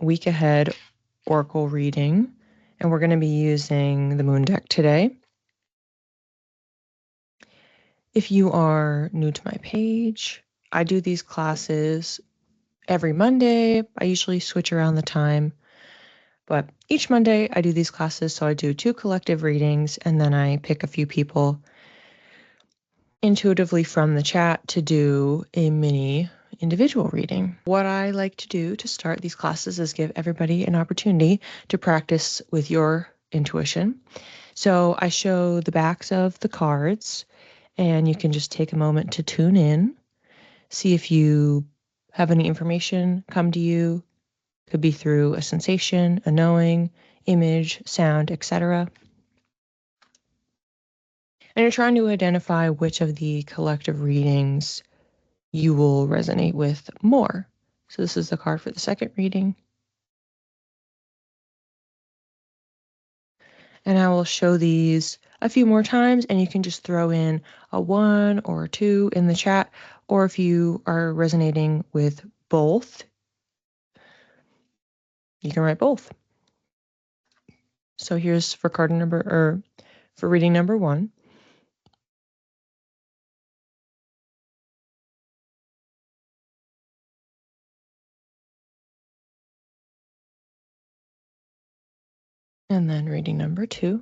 week ahead oracle reading, and we're going to be using the moon deck today. If you are new to my page, I do these classes every Monday. I usually switch around the time, but each Monday I do these classes. So I do 2 collective readings, and then I pick a few people intuitively from the chat to do a mini individual reading. What I like to do to start these classes is give everybody an opportunity to practice with your intuition. So I show the backs of the cards, and you can just take a moment to tune in, see if you have any information come to you. Could be through a sensation, a knowing, image, sound, etc. And you're trying to identify which of the collective readings you will resonate with more. So this is the card for the second reading. And I will show these a few more times, and you can just throw in a 1 or a 2 in the chat, or if you are resonating with both, you can write both. So here's for for reading number 1. And then reading number 2.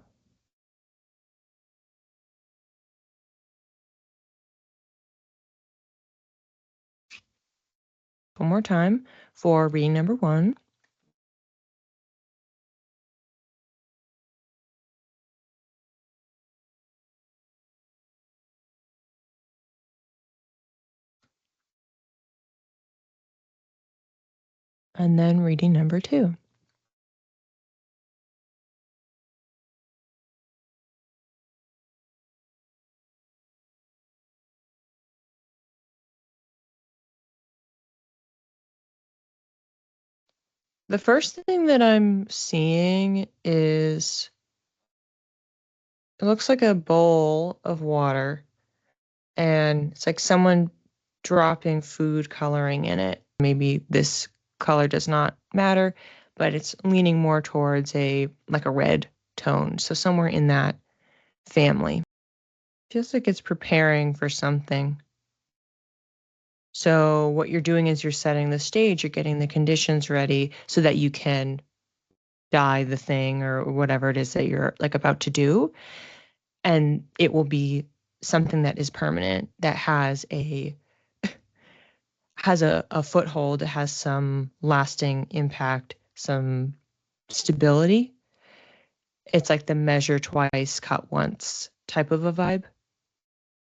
One more time for reading number 1. And then reading number 2. The first thing that I'm seeing is, it looks like a bowl of water, and it's like someone dropping food coloring in it. Maybe this color does not matter, but it's leaning more towards like a red tone. So somewhere in that family. Feels like it's preparing for something. So what you're doing is you're setting the stage, you're getting the conditions ready so that you can dye the thing or whatever it is that you're like about to do. And it will be something that is permanent, that has a foothold, has some lasting impact, some stability. It's like the measure twice, cut once type of a vibe.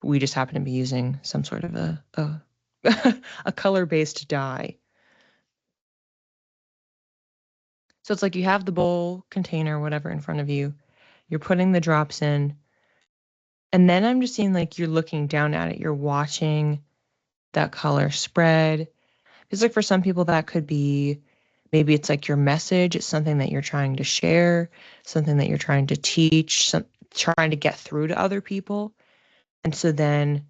We just happen to be using some sort of a color-based dye. So it's like you have the bowl, container, whatever in front of you. You're putting the drops in. And then I'm just seeing like you're looking down at it. You're watching that color spread. It's like for some people that could be, maybe it's like your message. It's something that you're trying to share, something that you're trying to teach, trying to get through to other people. And so then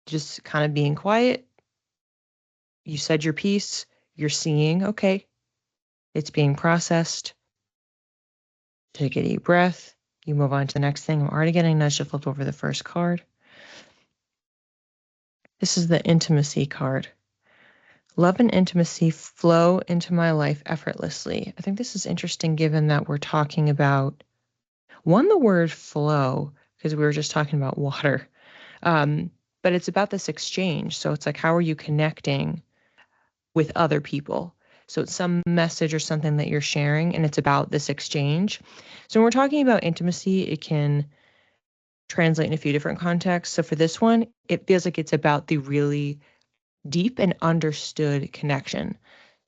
just kind of being quiet. You said your piece. You're seeing, okay, it's being processed. Take a deep breath. You move on to the next thing. I'm already getting nudged to flip over the first card. This is the intimacy card. Love and intimacy flow into my life effortlessly. I think this is interesting given that we're talking about, the word flow, because we were just talking about water. But it's about this exchange. So it's like, how are you connecting with other people? So it's some message or something that you're sharing, and it's about this exchange. So when we're talking about intimacy, it can translate in a few different contexts. So for this one, it feels like it's about the really deep and understood connection.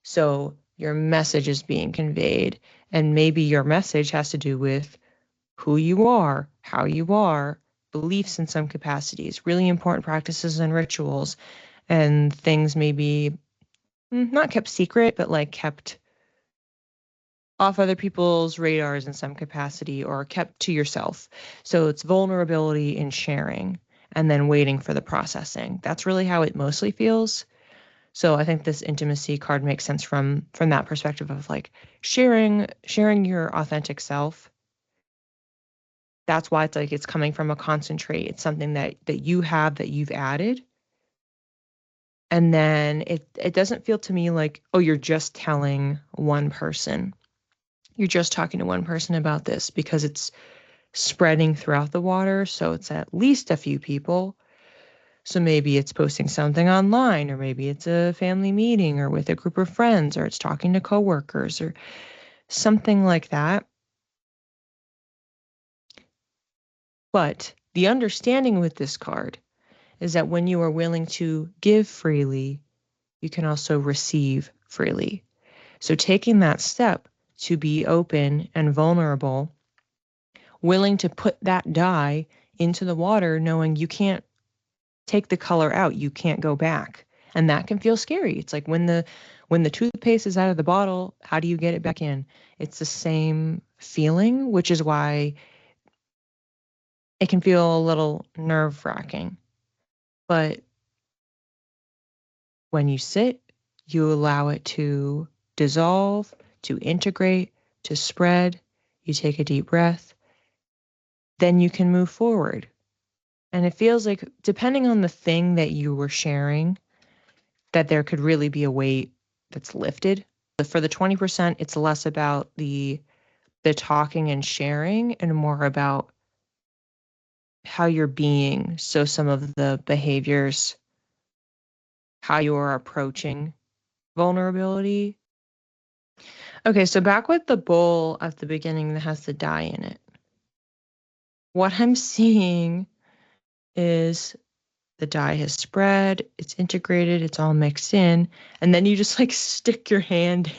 So your message is being conveyed, and maybe your message has to do with who you are, how you are, beliefs in some capacities, really important practices and rituals, and things maybe not kept secret, but like kept off other people's radars in some capacity or kept to yourself. So it's vulnerability in sharing and then waiting for the processing. That's really how it mostly feels. So I think this intimacy card makes sense from that perspective of like sharing your authentic self. That's why it's like it's coming from a concentrate. It's something that you have, that you've added. And then it doesn't feel to me like, oh, you're just telling one person. You're just talking to one person about this, because it's spreading throughout the water. So it's at least a few people. So maybe it's posting something online, or maybe it's a family meeting or with a group of friends, or it's talking to coworkers or something like that. But the understanding with this card is that when you are willing to give freely, you can also receive freely. So taking that step to be open and vulnerable, willing to put that dye into the water, knowing you can't take the color out, you can't go back. And that can feel scary. It's like when the toothpaste is out of the bottle, how do you get it back in? It's the same feeling, which is why it can feel a little nerve-wracking. But when you sit, you allow it to dissolve, to integrate, to spread. You take a deep breath, then you can move forward. And it feels like, depending on the thing that you were sharing, that there could really be a weight that's lifted. For the 20%, it's less about the talking and sharing and more about how you're being. So some of the behaviors, how you are approaching vulnerability. Okay, so back with the bowl at the beginning that has the dye in it. What I'm seeing is the dye has spread, it's integrated, it's all mixed in, and then you just like stick your hand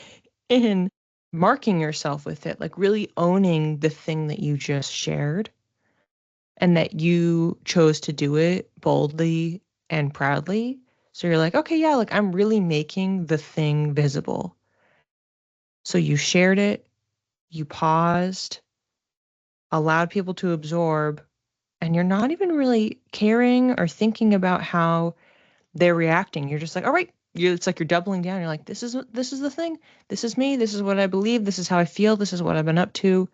in, marking yourself with it, like really owning the thing that you just shared, and that you chose to do it boldly and proudly. So you're like, okay, yeah, like I'm really making the thing visible. So you shared it, you paused, allowed people to absorb, and you're not even really caring or thinking about how they're reacting. You're just like, all right, it's like you're doubling down. You're like, this is the thing. This is me. This is what I believe. This is how I feel. This is what I've been up to.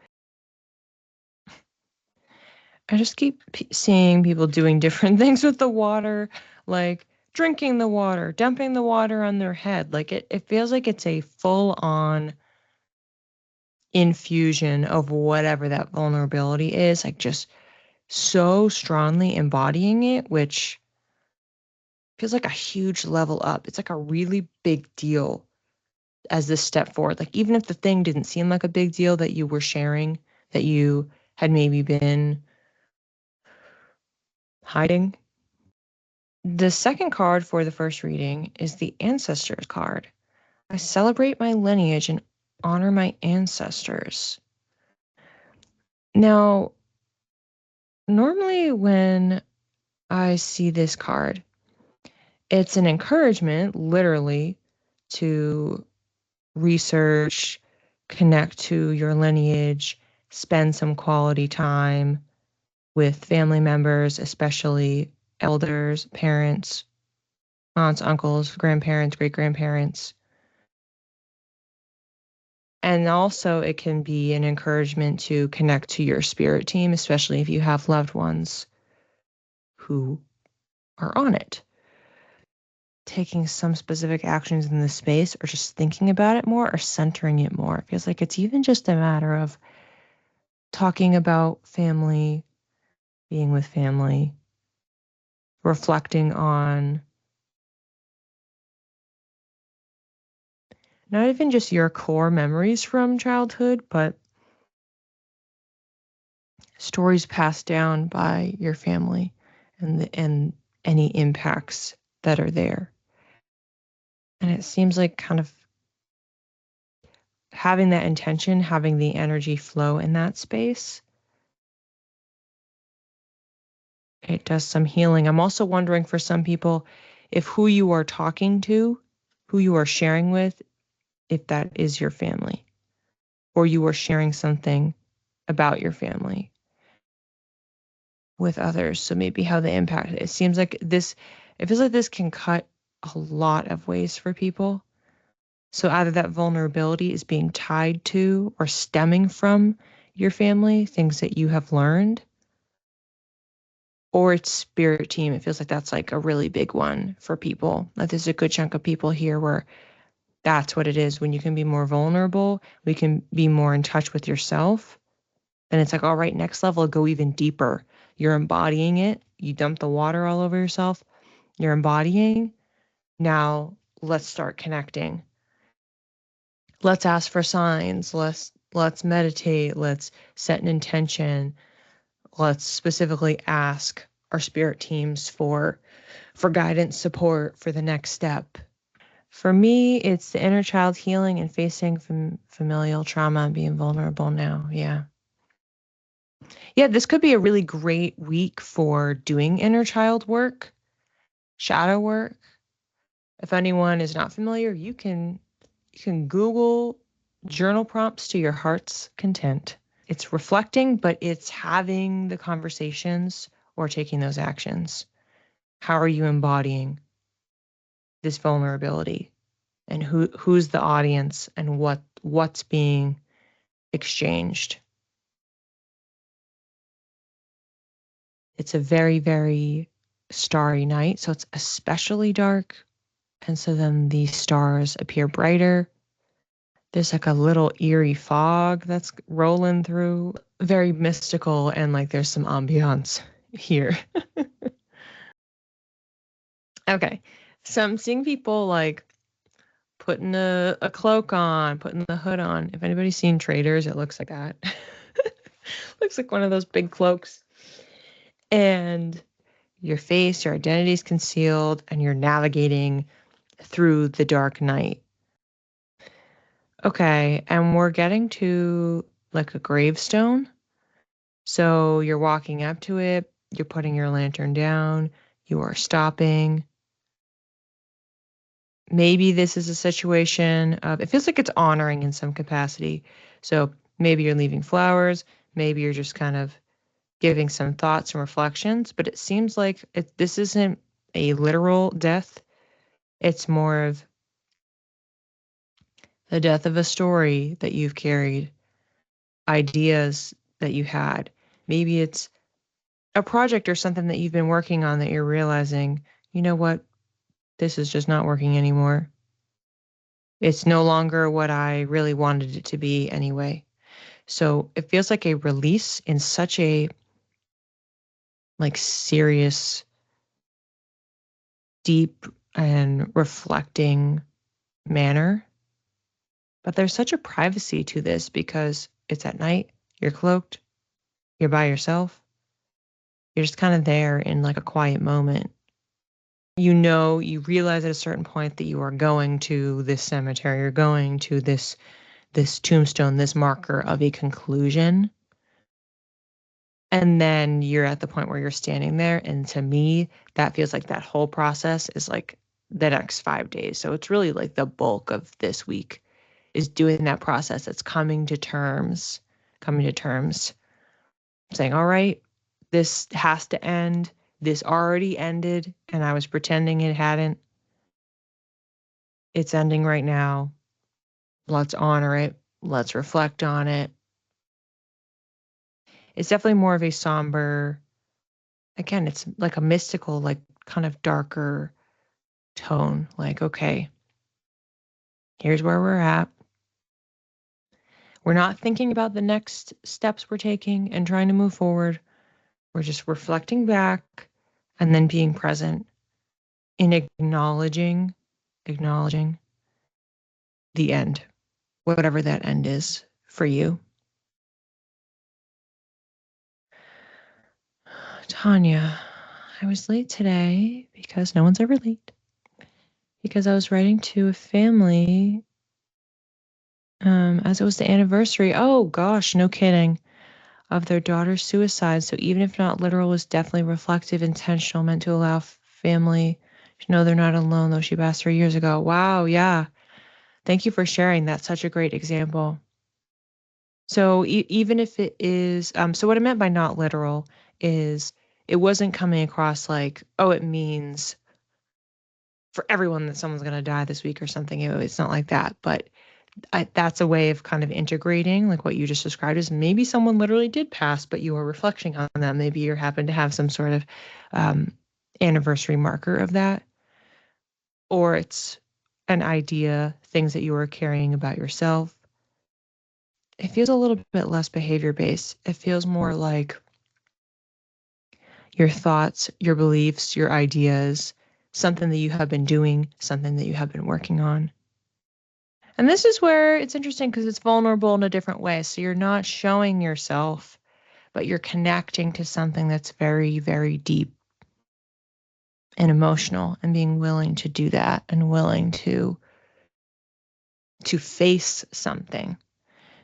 I just keep seeing people doing different things with the water, like drinking the water, dumping the water on their head. Like it feels like it's a full on infusion of whatever that vulnerability is, like just so strongly embodying it, which feels like a huge level up. It's like a really big deal as this step forward. Like even if the thing didn't seem like a big deal that you were sharing, that you had maybe been hiding. The second card for the first reading is the Ancestors card. I celebrate my lineage and honor my ancestors. Now, normally when I see this card, it's an encouragement, literally, to research, connect to your lineage, spend some quality time with family members, especially elders, parents, aunts, uncles, grandparents, great grandparents. And also, it can be an encouragement to connect to your spirit team, especially if you have loved ones who are on it. Taking some specific actions in the space, or just thinking about it more, or centering it more. It feels like it's even just a matter of talking about family, being with family, reflecting on not even just your core memories from childhood, but stories passed down by your family, and any impacts that are there. And it seems like kind of having that intention, having the energy flow in that space, it does some healing. I'm also wondering for some people if who you are talking to, who you are sharing with, if that is your family, or you are sharing something about your family with others. So maybe how the impact, it feels like this can cut a lot of ways for people. So either that vulnerability is being tied to or stemming from your family, things that you have learned, or it's spirit team. It feels like that's like a really big one for people. Like there's a good chunk of people here where that's what it is. When you can be more vulnerable, we can be more in touch with yourself. Then it's like, all right, next level, go even deeper. You're embodying it. You dump the water all over yourself. You're embodying. Now let's start connecting. Let's ask for signs. Let's meditate. Let's set an intention. Let's specifically ask our spirit teams for guidance, support for the next step. For me, it's the inner child healing and facing familial trauma and being vulnerable now. Yeah. Yeah, this could be a really great week for doing inner child work, shadow work. If anyone is not familiar, you can Google journal prompts to your heart's content. It's reflecting, but it's having the conversations or taking those actions. How are you embodying this vulnerability? And who's the audience and what's being exchanged? It's a very, very starry night, so it's especially dark. And so then the stars appear brighter. There's like a little eerie fog that's rolling through, very mystical, and like there's some ambiance here. Okay. So I'm seeing people like putting a cloak on, putting the hood on. If anybody's seen Traders, it looks like that. Looks like one of those big cloaks. And your face, your identity is concealed, and you're navigating through the dark night. Okay, and we're getting to like a gravestone. So you're walking up to it, you're putting your lantern down, you are stopping. Maybe this is a situation of, it feels like it's honoring in some capacity. So maybe you're leaving flowers, maybe you're just kind of giving some thoughts and reflections, but it seems like this isn't a literal death. It's more of the death of a story that you've carried, ideas that you had. Maybe it's a project or something that you've been working on that you're realizing, you know what, this is just not working anymore. It's no longer what I really wanted it to be anyway. So it feels like a release in such a like serious, deep and reflecting manner. But there's such a privacy to this because it's at night, you're cloaked, you're by yourself. You're just kind of there in like a quiet moment. You realize at a certain point that you are going to this cemetery, you're going to this tombstone, this marker of a conclusion. And then you're at the point where you're standing there. And to me, that feels like that whole process is like the next 5 days. So it's really like the bulk of this week is doing that process. It's coming to terms, saying, all right, this has to end. This already ended, and I was pretending it hadn't. It's ending right now. Let's honor it. Let's reflect on it. It's definitely more of a somber, again, it's like a mystical, like kind of darker tone. Like, okay, here's where we're at. We're not thinking about the next steps we're taking and trying to move forward. We're just reflecting back and then being present in acknowledging the end, whatever that end is for you. Tanya, I was late today because no one's ever late. Because I was writing to a family as it was the anniversary. Oh gosh, no kidding. Of their daughter's suicide. So even if not literal, was definitely reflective, intentional, meant to allow family to know they're not alone, though she passed 3 years ago. Wow, yeah. Thank you for sharing. That's such a great example. So even if it is, so what I meant by not literal is it wasn't coming across like, oh, it means for everyone that someone's going to die this week or something. It's not like that. But that's a way of kind of integrating, like what you just described, is maybe someone literally did pass, but you were reflecting on them. Maybe you happen to have some sort of anniversary marker of that. Or it's an idea, things that you are carrying about yourself. It feels a little bit less behavior based. It feels more like your thoughts, your beliefs, your ideas, something that you have been doing, something that you have been working on. And this is where it's interesting because it's vulnerable in a different way. So you're not showing yourself, but you're connecting to something that's very, very deep and emotional, and being willing to do that and willing to face something.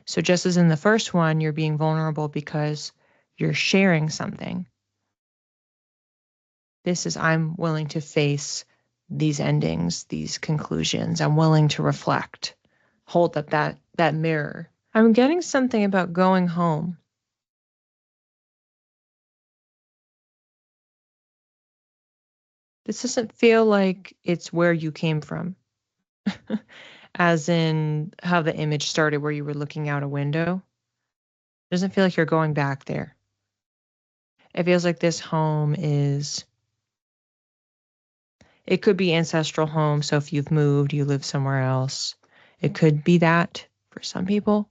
So just as in the first one, you're being vulnerable because you're sharing something. This is, I'm willing to face these endings, these conclusions. I'm willing to reflect, hold up that mirror. I'm getting something about going home. This doesn't feel like it's where you came from, as in how the image started where you were looking out a window. It doesn't feel like you're going back there. It feels like this home is, it could be ancestral home. So if you've moved, you live somewhere else. It could be that for some people.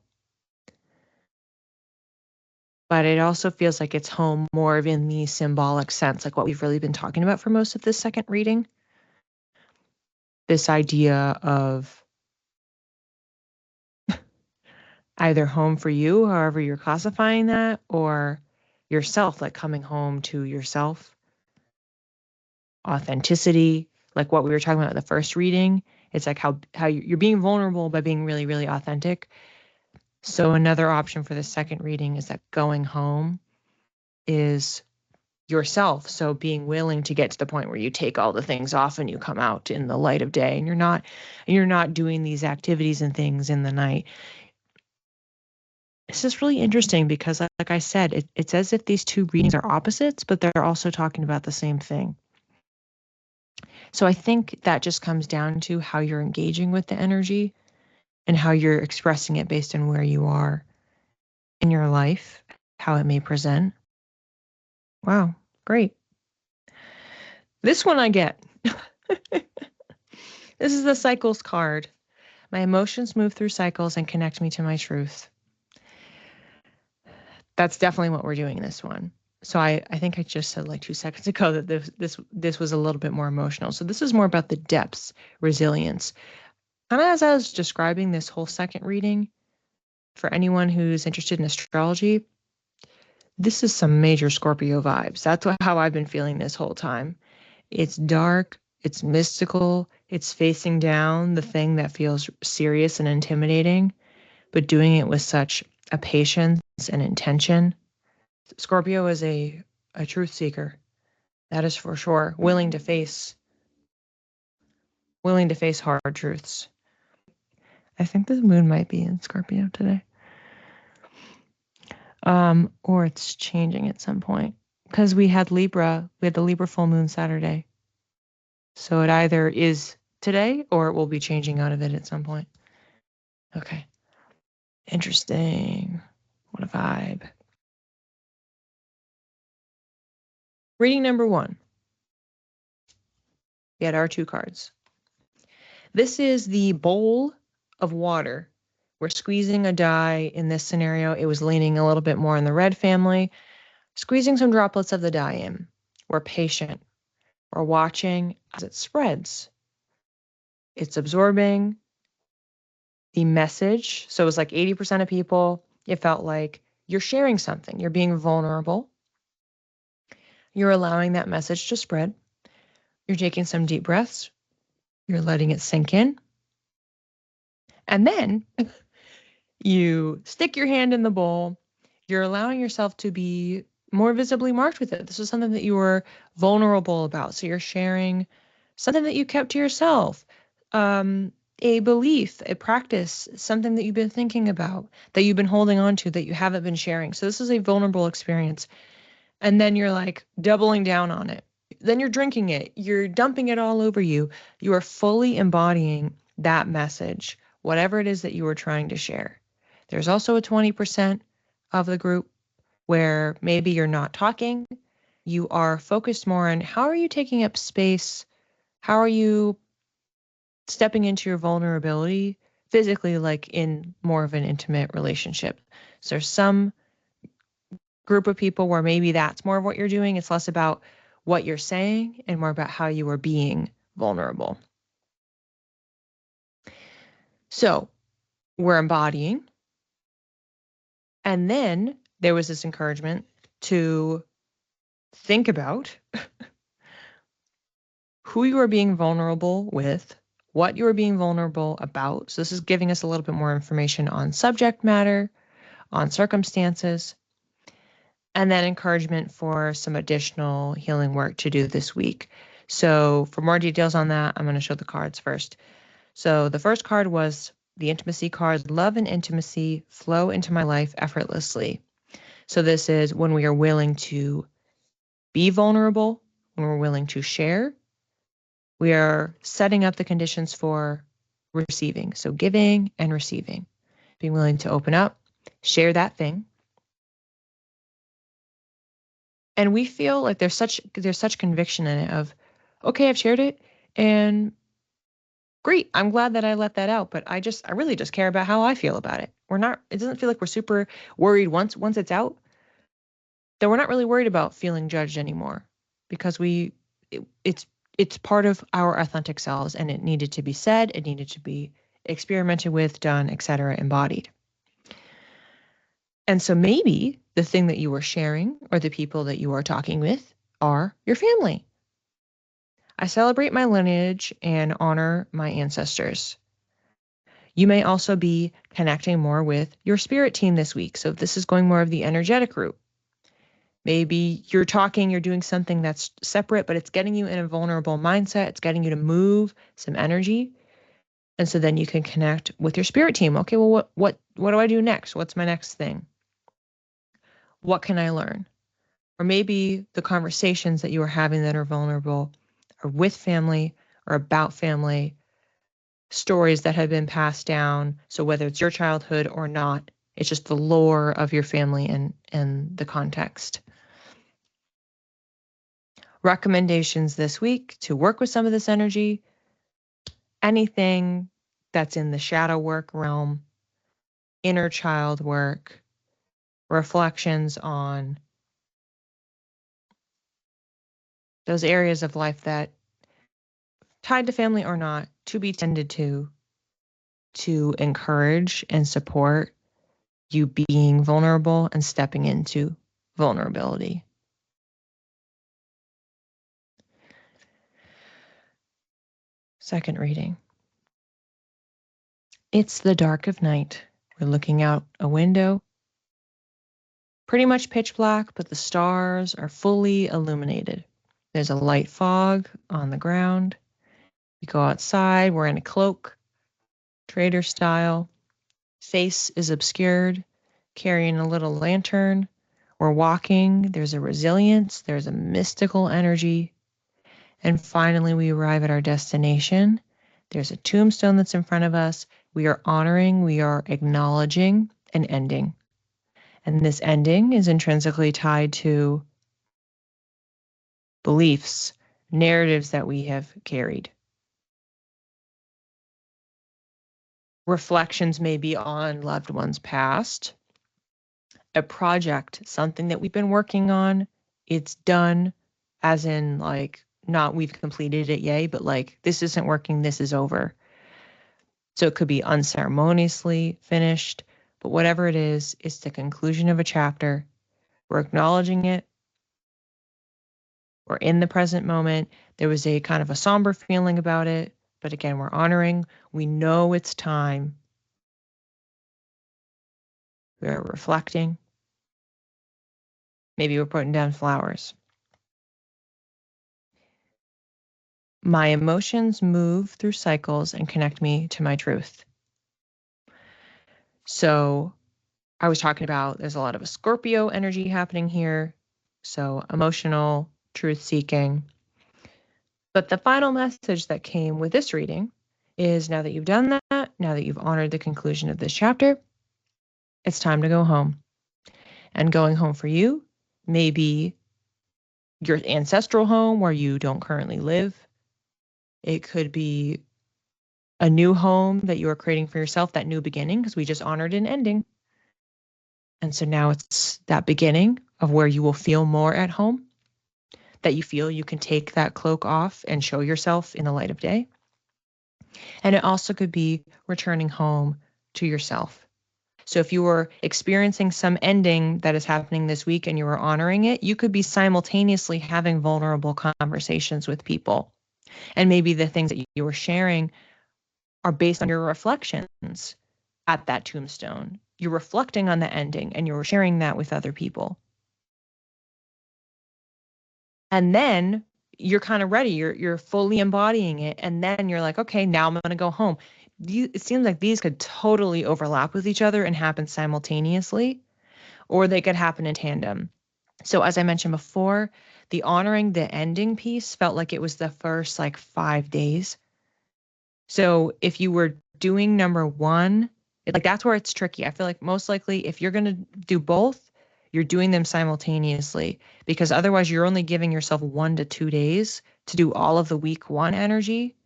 But it also feels like it's home more of in the symbolic sense, like what we've really been talking about for most of this second reading. This idea of either home for you, however you're classifying that, or yourself, like coming home to yourself. Authenticity, like what we were talking about in the first reading. It's like how you're being vulnerable by being really, really authentic. So another option for the second reading is that going home is yourself. So being willing to get to the point where you take all the things off and you come out in the light of day, and you're not doing these activities and things in the night. This is really interesting because, like I said, it's as if these two readings are opposites, but they're also talking about the same thing. So I think that just comes down to how you're engaging with the energy and how you're expressing it based on where you are in your life, how it may present. Wow, great. This one I get. This is the cycles card. My emotions move through cycles and connect me to my truth. That's definitely what we're doing in this one. So I think I just said like 2 seconds ago that this was a little bit more emotional. So this is more about the depths, resilience. Kind of as I was describing this whole second reading, for anyone who's interested in astrology, this is some major Scorpio vibes. That's how I've been feeling this whole time. It's dark, it's mystical, it's facing down the thing that feels serious and intimidating, but doing it with such a patience and intention. Scorpio is a truth seeker. That is for sure. Willing to face hard truths. I think the moon might be in Scorpio today. Or it's changing at some point. Because we had the Libra full moon Saturday. So it either is today or it will be changing out of it at some point. Okay. Interesting. What a vibe. Reading number 1. We had our 2 cards. This is the bowl of water. We're squeezing a die. In this scenario, it was leaning a little bit more in the red family. Squeezing some droplets of the dye in. We're patient. We're watching as it spreads. It's absorbing the message. So it was like 80% of people, it felt like you're sharing something. You're being vulnerable. You're allowing that message to spread. You're taking some deep breaths. You're letting it sink in. And then you stick your hand in the bowl. You're allowing yourself to be more visibly marked with it. This is something that you were vulnerable about. So you're sharing something that you kept to yourself, a belief, a practice, something that you've been thinking about, that you've been holding on to, that you haven't been sharing. So this is a vulnerable experience. And then you're like doubling down on it. then you're drinking it, you're dumping it all over you. You are fully embodying that message, whatever it is that you are trying to share. There's also a 20% of the group where maybe you're not talking, you are focused more on how are you taking up space? How are you stepping into your vulnerability physically, like in more of an intimate relationship? So there's some group of people where maybe that's more of what you're doing. It's less about what you're saying and more about how you are being vulnerable. So we're embodying. And then there was this encouragement to think about who you are being vulnerable with, what you are being vulnerable about. So this is giving us a little bit more information on subject matter, on circumstances, and then encouragement for some additional healing work to do this week. So for more details on that, I'm going to show the cards first. So the first card was the intimacy card, love and intimacy flow into my life effortlessly. So this is when we are willing to be vulnerable, when we're willing to share, we are setting up the conditions for receiving. So giving and receiving, being willing to open up, share that thing. And we feel like there's such conviction in it of, okay, I've shared it and great, I'm glad that I let that out, but I really just care about how I feel about it. It doesn't feel like we're super worried once it's out, that we're not really worried about feeling judged anymore because it's part of our authentic selves and it needed to be said, it needed to be experimented with, done, etc., embodied. And so maybe the thing that you are sharing or the people that you are talking with are your family. I celebrate my lineage and honor my ancestors. You may also be connecting more with your spirit team this week. So if this is going more of the energetic route, maybe you're doing something that's separate, but it's getting you in a vulnerable mindset. It's getting you to move some energy. And so then you can connect with your spirit team. Okay, well, what do I do next? What's my next thing? What can I learn? Or maybe the conversations that you are having that are vulnerable are with family or about family, stories that have been passed down. So whether it's your childhood or not, it's just the lore of your family and the context. Recommendations this week to work with some of this energy, anything that's in the shadow work realm, inner child work, reflections on those areas of life that, tied to family or not, to be tended to encourage and support you being vulnerable and stepping into vulnerability. Second reading. It's the dark of night. We're looking out a window. Pretty much pitch black, but the stars are fully illuminated. There's a light fog on the ground. We go outside, we're in a cloak, trader style. Face is obscured, carrying a little lantern. We're walking, there's a resilience, there's a mystical energy. And finally, we arrive at our destination. There's a tombstone that's in front of us. We are honoring, we are acknowledging an ending. And this ending is intrinsically tied to beliefs, narratives that we have carried. Reflections may be on loved ones past, a project, something that we've been working on, it's done, as in like not we've completed it, yay, but like this isn't working, this is over. So it could be unceremoniously finished, but whatever it is, it's the conclusion of a chapter. We're acknowledging it. We're in the present moment. There was a kind of a somber feeling about it, but again, we're honoring. We know it's time. We're reflecting. Maybe we're putting down flowers. My emotions move through cycles and connect me to my truth. So I was talking about there's a lot of a Scorpio energy happening here. So emotional, truth seeking. But the final message that came with this reading is now that you've done that, now that you've honored the conclusion of this chapter, it's time to go home. And going home for you may be your ancestral home where you don't currently live. It could be a new home that you are creating for yourself, that new beginning, because we just honored an ending. And so now it's that beginning of where you will feel more at home, that you feel you can take that cloak off and show yourself in the light of day. And it also could be returning home to yourself. So if you were experiencing some ending that is happening this week and you are honoring it, you could be simultaneously having vulnerable conversations with people. And maybe the things that you were sharing are based on your reflections at that tombstone. You're reflecting on the ending and you're sharing that with other people. And then you're kind of ready. You're fully embodying it. And then you're like, okay, now I'm going to go home. It seems like these could totally overlap with each other and happen simultaneously, or they could happen in tandem. So as I mentioned before, the honoring the ending piece felt like it was the first 5 days. So if you were doing number one, that's where it's tricky. I feel like most likely if you're going to do both, you're doing them simultaneously, because otherwise you're only giving yourself 1 to 2 days to do all of the week one energy.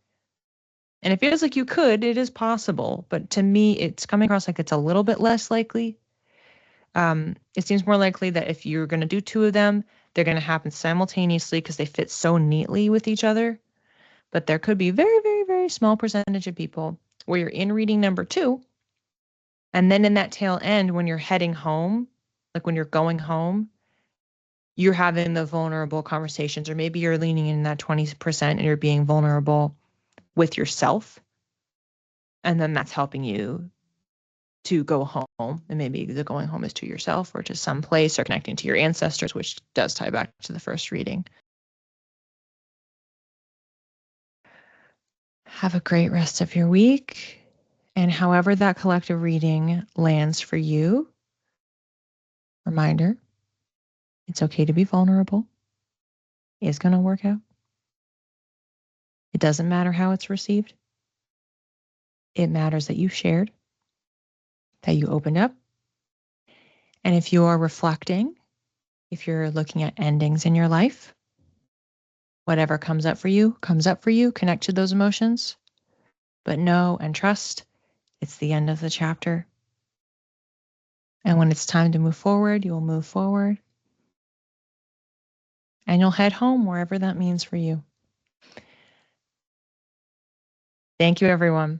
And it feels like you could, it is possible, but to me, it's coming across like it's a little bit less likely. It seems more likely that if you're going to do 2 of them, they're going to happen simultaneously because they fit so neatly with each other. But there could be very, very, very small percentage of people where you're in reading number 2. And then in that tail end, when you're heading home, when you're going home, you're having the vulnerable conversations, or maybe you're leaning in that 20% and you're being vulnerable with yourself. And then that's helping you to go home. And maybe the going home is to yourself or to some place or connecting to your ancestors, which does tie back to the first reading. Have a great rest of your week. And however that collective reading lands for you, reminder, it's okay to be vulnerable. It's going to work out. It doesn't matter how it's received. It matters that you shared, that you opened up. And if you are reflecting, if you're looking at endings in your life, whatever comes up for you, comes up for you. Connect to those emotions. But know and trust it's the end of the chapter. And when it's time to move forward, you'll move forward. And you'll head home wherever that means for you. Thank you, everyone.